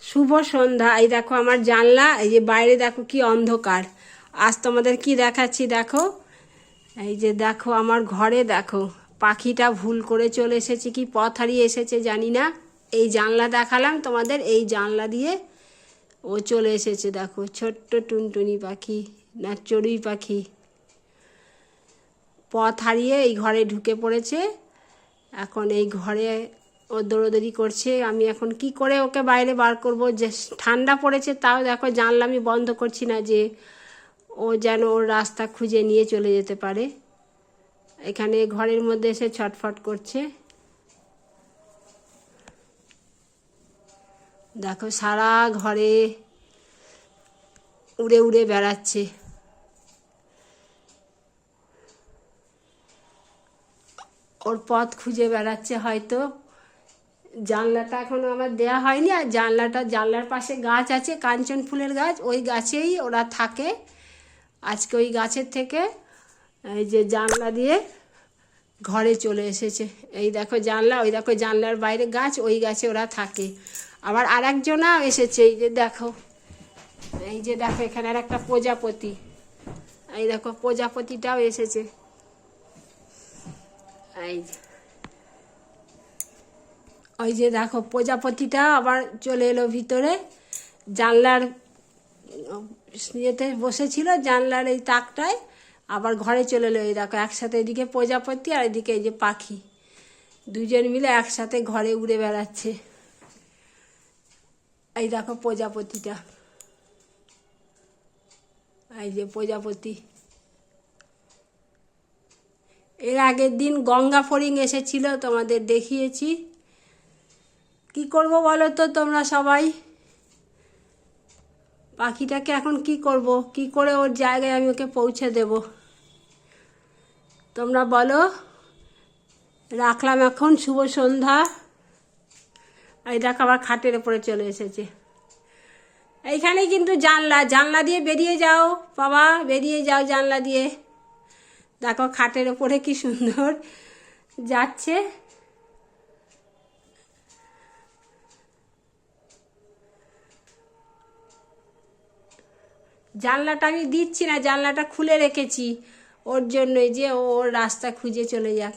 শুভ সন্ধ্যা। এই দেখো আমার জানলা, এই যে বাইরে দেখো কি অন্ধকার। আজ তোমাদের কি দেখাচ্ছি দেখো। এই যে দেখো আমার ঘরে দেখো পাখিটা ভুল করে চলে এসেছে, কি পথ হারিয়ে এসেছে জানি না। এই জানলা দেখালাম তোমাদের, এই জানলা দিয়ে ও চলে এসেছে। দেখো ছোট্ট টুনটুনি পাখি না চড়ুই পাখি, পথ হারিয়ে এই ঘরে ঢুকে পড়েছে। এখন এই ঘরে ও দৌড়দৌড়ি করছে। আমি এখন কি করে ওকে বাইরে বার করব? যে ঠান্ডা পড়েছে তাও দেখো জানলা আমি বন্ধ করছি না, যে ও যেন ওর রাস্তা খুঁজে নিয়ে চলে যেতে পারে। এখানে ঘরের মধ্যে এসে ছটফট করছে। দেখো সারা ঘরে উড়ে উড়ে বেড়াচ্ছে। ওর পথ খুঁজে বেড়াচ্ছে হয়তো। জানলাটা এখনও আমার দেয়া হয়নি, আর জানলার পাশে গাছ আছে, কাঞ্চন ফুলের গাছ, ওই গাছেই ওরা থাকে। আজকে ওই গাছের থেকে এই যে জানলা দিয়ে ঘরে চলে এসেছে। এই দেখো জানলা, ওই দেখো জানলার বাইরে গাছ, ওই গাছে ওরা থাকে। আবার আর একজনা এসেছে, এই যে দেখো, এই যে দেখো এখানে আর একটা প্রজাপতি, এই দেখো প্রজাপতিটাও এসেছে। এই ওই যে দেখো প্রজাপতিটা আবার চলে এলো ভিতরে। জানলার ইয়েতে বসেছিল, জানলার এই তাকটায়, আবার ঘরে চলে এলো। এই দেখো একসাথে এদিকে প্রজাপতি আর এদিকে এই যে পাখি, দুজন মিলে একসাথে ঘরে উড়ে বেড়াচ্ছে। এই দেখো প্রজাপতিটা, এই যে প্রজাপতি। এর আগের দিন গঙ্গা ফড়িং এসেছিল, তোমাদের দেখিয়েছি। কি করব বলো তো তোমরা সবাই? পাখিটাকে এখন কি করব, কি করে ওর জায়গায় আমি ওকে পৌঁছে দেব তোমরা বলো। রাখলাম এখন, শুভ সন্ধ্যা। এই দেখো আবার খাটের উপরে চলে এসেছে। এইখানে কিন্তু জানলা দিয়ে বেরিয়ে যাও বাবা, বেরিয়ে যাও জানলা দিয়ে। দেখো খাটের উপরে কি সুন্দর যাচ্ছে। জানলাটা আমি দিচ্ছি না, জানলাটা খুলে রেখেছি ওর জন্যই, যে ওর রাস্তা খুঁজে চলে যাক।